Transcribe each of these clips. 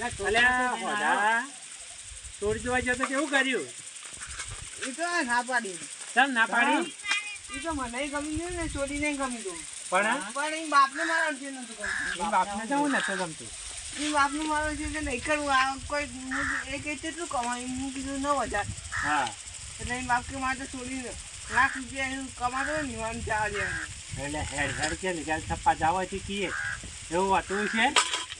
અલ્યા હોડા ચોરી જોવા ગયો તો કેવું કર્યું? એ તો ના પાડી. કેમ ના પાડી? એ તો મને ગમી ગયું ને ચોરી નહીં ગમી ગયું. પણ એ બાપને મારો છે નતું ગમતું. એ બાપને તો હું નતો ગમતું. એ બાપને મારો છે કે નહીં કરવું આ કોઈ એ કે કેટલું કમાય હું કીધું 9000. હા એટલે એ બાપ કે મારે તો ચોરી લાખ રૂપિયા એનું કમાતો હોય ને વાનું 4 એટલે હેડ કે લીધા છપ્પા જવાથી કીએ એવું હતું છે.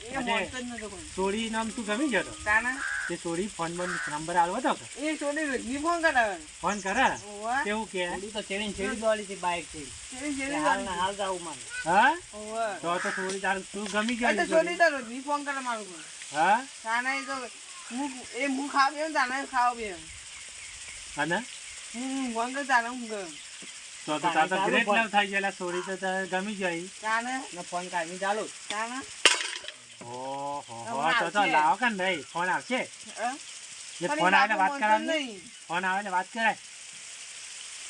એ મોટો જ નતો કોઈ. ચોરી નામ તું ગમી ગયો તો તાના તે ચોરી ફોન નંબર આલ્યો હતો કે એ ચોરી રજની ફોન કરાવે. ફોન કરે ઓવા કેવું કે તો ચેડી દોડી થી બાઈક થી ચોરી જેવી હાલ ના હાલ જાવ મારે. હા ઓવા તો ચોરી તારું તું ગમી એ તો ગયો ચોરી તો રજની ફોન કરે મારું પણ. હા તાના એ તો હું ખાવ બે તાના ખાવ બે અને હું ફોન કર તાના હું ગયો તો તાર તો ગ્રેટ લવ થઈ ગયેલા ચોરી તો તારે ગમી ગઈ. તાના ને ફોન કાઢી ચાલુ. તાના ઓહો તો લાવો કે નહીં ફોન આવશે જે પણ ફોન એ આવે વાત બાપુ કરાવની નહીં. ફોન આવે ને વાત કરાય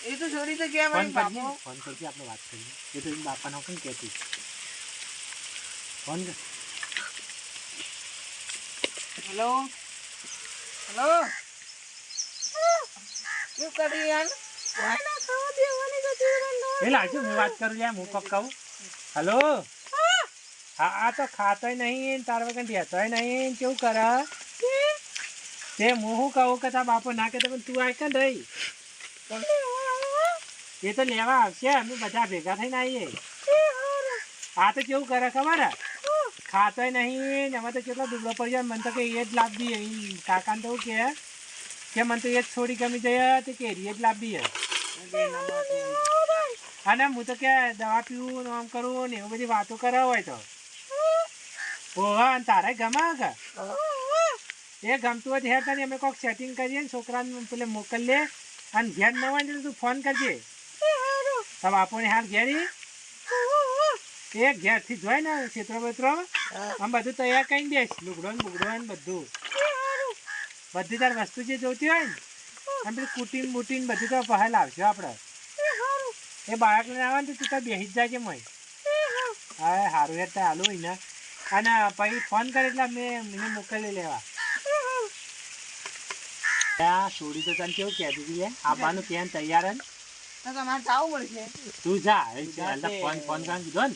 એ તો ચોરી તો કેમ ફોન બાપો કરજે ફોન કરજે આપણે વાત કરીએ એ તો એના બાપાને કેમ કહેતી ફોન કર હેલો હેલો શું કરી યાર વાયના ખાવા દેવાની ગતી એ લાગજો હું વાત કરું યાર હું કોક કહું હેલો હા આ તો ખાતોય નહીં તાર વગર રહેતોય નહીં કેવું કરે તે હું શું કહું કે તાર બાપો ના કહેતો પણ તું આય કે નહીં એ તો લેવા આવશે અમે બધા ભેગા થઈને આવીએ આ તો કેવું કરે ખબર ખાતોય નહીં એમાં તો કેટલો દુબળો પડી જાય મને તો કે એ જ લાવી કાકાને તો કે મને તો એ જ છોડી ગમી જાય તે કેરી જ લાવી અને હું તો કે દવા પીવું ને આમ કરું ને એવું બધી વાતો કરે હોય તો ઓહ તારે ગમે કે એ ગમતું હોય હેર તને અમે કોઈક સેટિંગ કરીએ ને છોકરાને પેલે મોકલીએ અને ઘેર ન હોય ને તું ફોન કરજે તો બાપુને હાર ઘેરી એ ઘેરથી જોઈ ને ક્ષેત્રો બેત્રો આમ બધું તૈયાર કરીને દેશ લુગડો ને બુગડો ને બધું બધી તાર વસ્તુ જે જોતી હોય ને આમ પેલી કુટીન બુટીન બધું તો પહેલ આવશે આપણે એ બાળક લઈને આવે ને તું તો બેસી જ જાય મય હા સારું હેઠ હાલું હોય ને અને પછી ફોન કરે એટલે મેં મને મોકલી લેવા ત્યાં છોડી તો તને કેવું કહેતી હતી આવવાનું ત્યાં તૈયાર જ તો તમારે જાવું પડશે. તું જા ફોન કરીને કીધો ને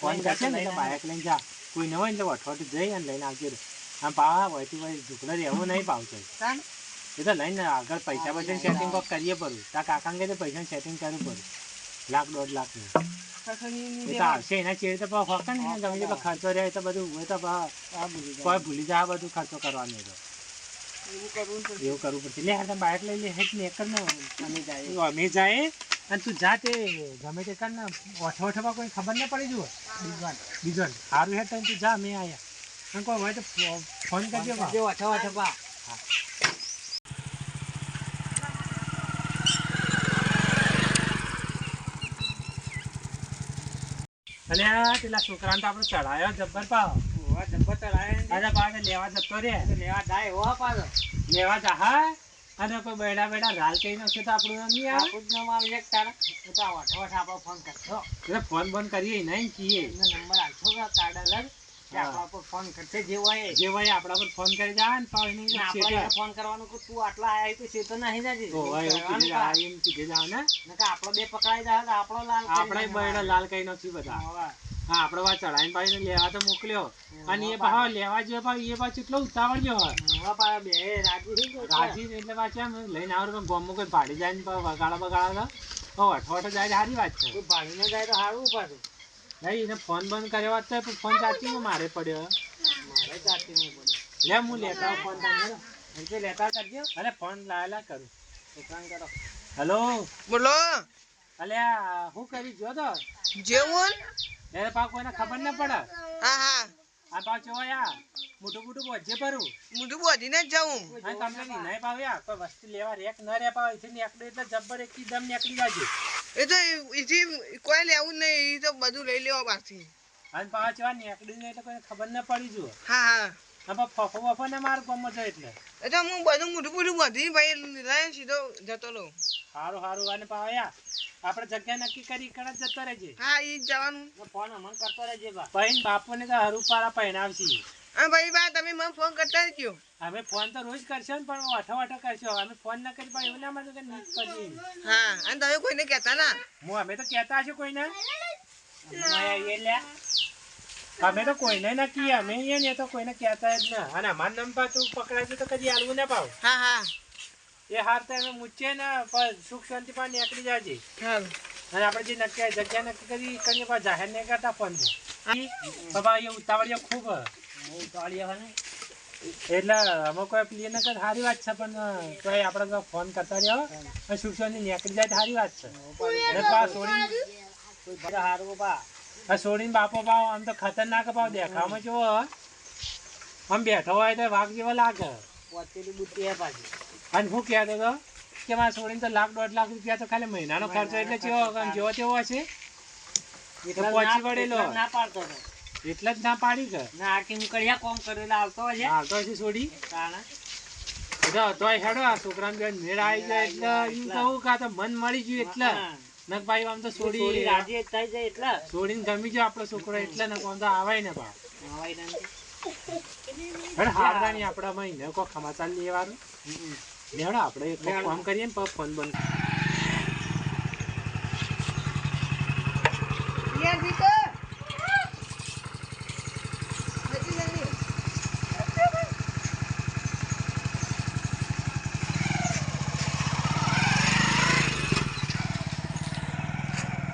ફોન કરશે ને એટલે બાઇક લઈને જા કોઈ ન હોય એટલે વઠોટ જઈ અને લઈને આવજે આમ પાવા હોય તું ભાઈ ઢુકડો રહેવું નહીં પાવતો તાન એ તો લઈને આગળ પૈસા પૈસા સેટિંગ કોક કરીએ પડું તાર કાકાને કહે પૈસા સેટિંગ કરવું પડે 1 લાખ 1.5 લાખનું એ તો આવશે એના ચેડે તો હોકે ને ગમે તે ખર્ચો રહે તો બધું હોય તો કોઈ ભૂલી જાય બધું ખર્ચો કરવાનો એવું કરવું પડશે લે તમે બાઇક લઈ લે હેઠ ને એક જ અમે જાય અને તું જા તે ગમે તે કર ને ઓઠો ઓઠોમાં કોઈ ખબર ના પડી જુઓ બીજો સારું હેઠ તું જા મેં આવ્યા અને કોઈ હોય તો ફોન કરજો અઠવા અને પેલા છોકરાને તો આપણે ચડાયો જબ્બર પાવ જબ્બર ચલાવે અરે પાછો લેવા જતો રે લેવા જાય હો પાછો લેવા જા હા અને કોઈ બેડા રાલ કઈ નાખશે તો આપણું નહીં આવે આપણું નામ આવી જાય તારા તો અઠવા આપણો ફોન કરશો એટલે ફોન બંધ કરીએ નહીં કીએ એનો નંબર આપશો કાર્ડ અલગ આપણા પર ફોન કરશે જે હોય આપણા પર ફોન કરી જાય ને પાવ એને આપણે ફોન કરવાનું કે તું આટલા આયા તો છે તો નહીં ને કીધે જાવ ને આપણો બે પકડાઈ જાય તો આપણો લાલ આપણે બેડા લાલ કઈ નથી બધા હા આપડે વાત ચડાઈને પાડીને લેવા તો મોકલ્યો અને એ ભાવ લેવા જો એ પાછું એટલો ઉતાવળ જો બે રાજી એટલે પાછા લઈને આવડે ગોમમાં કોઈ ભાડી જાય ને વગાડા બગાડા તો અઠવાટો જાય સારી વાત છે ભાડી ને જાય તો સારું પાછું નહીં એને ફોન બંધ કર્યો વાત તો ફોન ચાર્જિંગ મારે પડ્યો મારે ચાર્જિંગ પડ્યો લે હું લેતા ફોન તમે લેતા કરજો અરે ફોન લાયેલા કરું કરો હેલો બોલો અલ્યા હું કરી જો તો જેવું એ પા કોઈને ખબર ના પડે હા હા આ પાછો મોટું બોજે પરું મોઢું બોધીને જ જાઉં અને તમને નહીં પાવ્યા કોઈ વસ્તુ લેવા રેક ન રે પાવ એથી નીકળે એટલે જબ્બર એકદમ નીકળી જાજે એ તો એથી કોઈ લેવું નહીં એ તો બધું લઈ લેવા બાકી અને પાછો નીકળી ને એટલે કોઈને ખબર ના પડી જુઓ હા હા ફફો વફો ને મારું ગમો છે એટલે હું બધું મોઢું બોધી ભાઈ લઈને સીધો જતો રહું સારું અને પાવ્યા આપણે જગ્યા નક્કી કરી કણ જતો રહેજે હા એ જવાનું ફોન અમન કરતો રહેજે બા પૈન બાપુને તો હરુપારા પહેણાવશી હા ભાઈ બા તમે મને ફોન કરતા રહેજો. અમે ફોન તો રોજ કરશો ને પણ વાઠો વાઠો કરશો અમે ફોન ના કરી પણ એવું ના મળે કે નીચ પછી હા અને તમે કોઈને કહેતા ના. હું અમે તો કહેતા હશે કોઈને એટલે અમે તો કોઈને ના કહીએ અમે અહીંયા ને તો કોઈને કહેતા જ ના અને અમાર નંબર તું પકડાય તો કદી આલવું ના પાવ હા હા એ હાર તો અમે મૂચે ને પણ સુખ શાંતિ પણ નીકળી જાજે સારું. અને આપણે જે નક્કી જગ્યા નક્કી કરી કરીએ પણ જાહેર નહીં કરતા ફોનમાં બાબા એ ઉતાવળીઓ ખૂબ હું તોડ્યો હે ને એટલે અમે કોઈ પ્લેન ન કર સારી વાત છે પણ તોય આપણે તો ફોન કરતા રહ્યો અને સુખ શાંતિ નીકળી જાય તો સારી વાત છે અને પા છોડીને કોઈ બધા હારું બા આ છોડીને બાપો ભાવ આમ તો ખતરનાક ભાવ દેખાવામાં જો આમ બેઠો હોય તો વાઘ જેવો લાગે પોતેલી બુટ્ટી હે પાછી અને હું કહેતો હતો કે મારે છોડીને તો $1.5 લાખ તો ખાલી મહિનાનો ખર્ચો એટલે જેવો તેવો હશે એટલા પહોંચી ના- વળેલો. એટલા ના પાડતો હતો એટલે જ ના પાડી કે ના આખી હું કડિયા કોમ કરેલા આવતો હશે હાલતો હશે છોડી તાણે તોય હેડો આ છોકરાને બેન મેળ આવી જાય એટલે એમ કહું કે આ તો મન મળી ગયું એટલે હા. નક ભાઈ આમ તો થોડી છોડી રાજી થઈ જાય એટલે છોડીને ગમી જાય આપણો છોકરો એટલે ને કોણ તો આવાય ને બા નવાઈ નથી. હેડ હારતા નહીં આપડા મહિને કોઈ ખમાચાર લેવાનું હેડો આપણે એક કામ કરીએ ને પછી ફોન બંધ યાર બી તો